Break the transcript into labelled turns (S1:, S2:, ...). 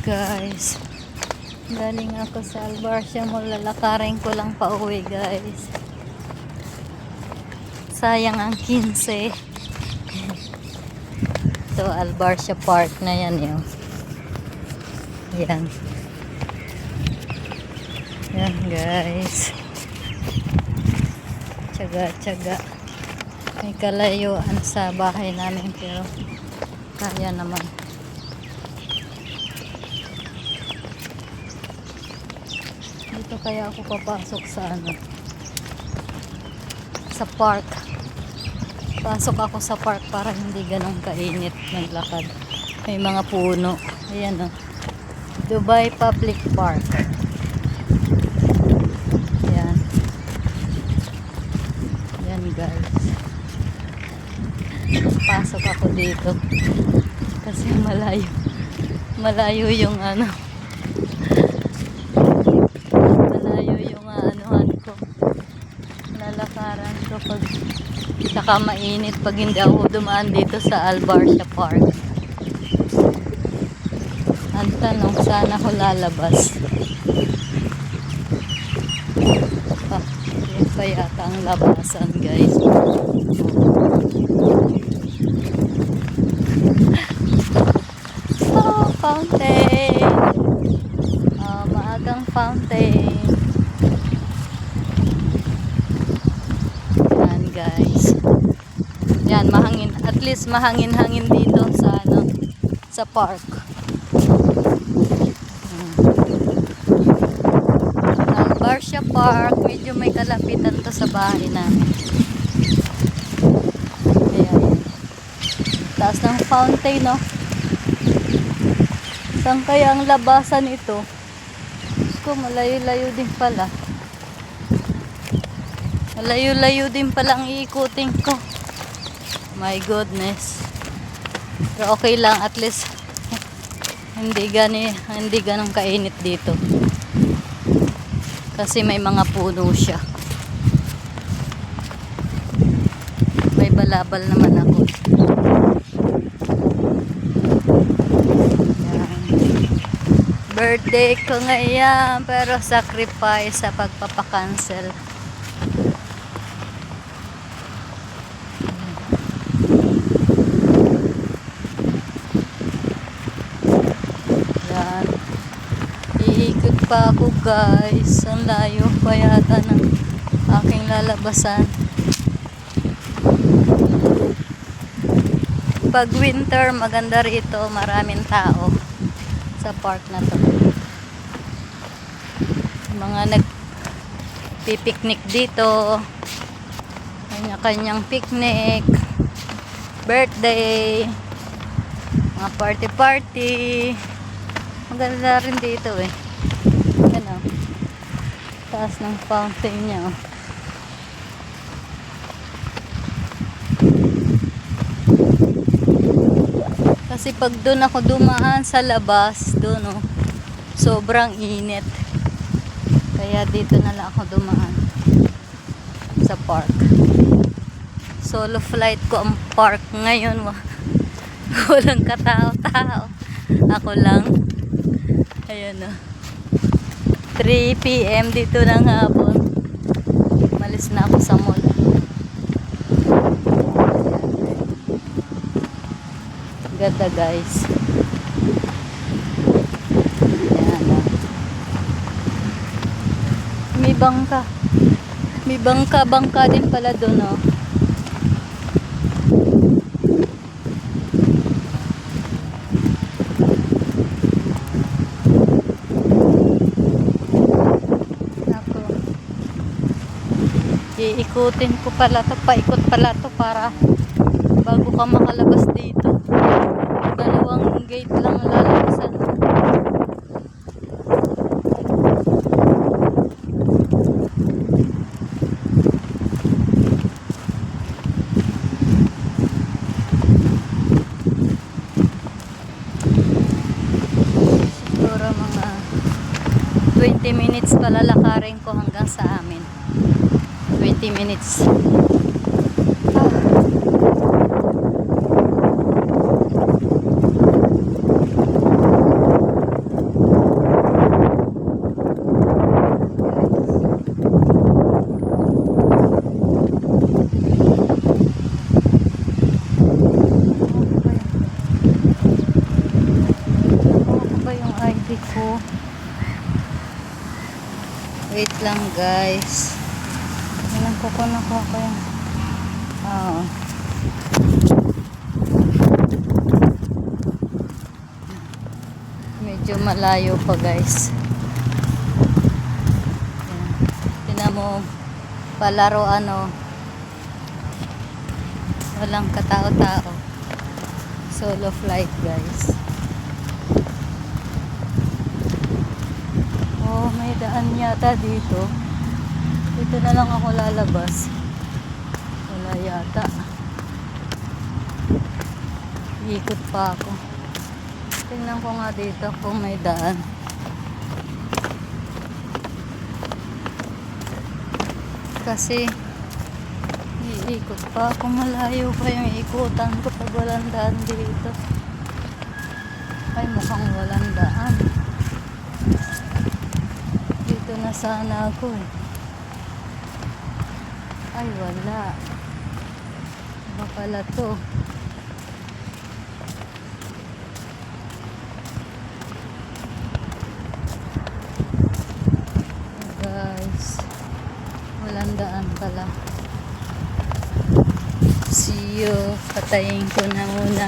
S1: guys, galing ako sa Albarcia Mall, lalakarin ko lang pa uwi guys. Sayang ang 15. Ito Albarcia Park na yan yun. Yan. Yan guys. Tsaga-tsaga. May kalayuan sa bahay namin pero kaya naman. Dito kaya ako papasok sa sa park. Pasok ako sa park para hindi ganun kainit maglakad. May mga puno. Ayan o. Dubai Public Park. Ayan. Ayan guys. Pasok ako dito. Kasi malayo. Malayo yung malayo yung anuhan ko. Lalakaran ko pag saka mainit pag hindi ako dumaan dito sa Albarcia Park. Ang tanong, saan ako lalabas? Yun pa yata ang labasan guys. Oh, fountain. Maagang fountain. Yan guys. Yan, mahangin. At least mahangin-hangin dito sa sa park. Albarcia Park, medyo may kalapitan to sa bahay namin. Ayan. Taas ng fountain, no? Saan kaya ang labasan ito? Ko malayo-layo din pala. Malayo-layo din pala ang iikutin ko. My goodness. Pero okay lang, at least hindi ganong kainit dito. Kasi may mga puno siya. May balabal naman ako. Yan. Birthday ko ngayon, pero sacrifice sa pagpapakancel. Yan. Iikot pa ako guys. Ang layo pa yata ng aking lalabasan. Pag winter, maganda rito. Maraming tao sa park na to. Mga nagpipiknik dito. Kanya-kanyang picnic. Birthday. Mga party-party. Maganda rin dito eh. Yan o. Taas ng fountain niya o. Kasi pag doon ako dumaan sa labas, doon o, sobrang init. Kaya dito na lang ako dumaan sa park. Solo flight ko ang park ngayon. Walang katao-tao. Ako lang. Ayan o. 3 PM dito ng hapon. Malis na ako sa mall. Ganda guys. Ayan o. May bangka. May bangka din pala doon o. Iikutin ko pala to, paikot pala to para bago ka makalabas dito. Dalawang gate lang lalabasan. Siguro mga 20 minutes palalakarin ko hanggang sa amin. 20 minutes. Wait lang guys. Walang kukunan ko kayo. Oo. Medyo malayo pa guys. Tingnan mo, palaro ano, walang katao-tao. Solo flight guys. Oh, may daan yata dito. Dito na lang ako lalabas. Wala yata. Ikot pa ako. Tingnan ko nga dito kung may daan. Kasi iikot pa ako, malayo pa yung ikutan ko pag walang daan dito. Ay, mukhang walang daan. Dito na sana ako eh. Ay, wala. Iba pala to. Guys, walang daan pala. See you. Patayin ko na muna.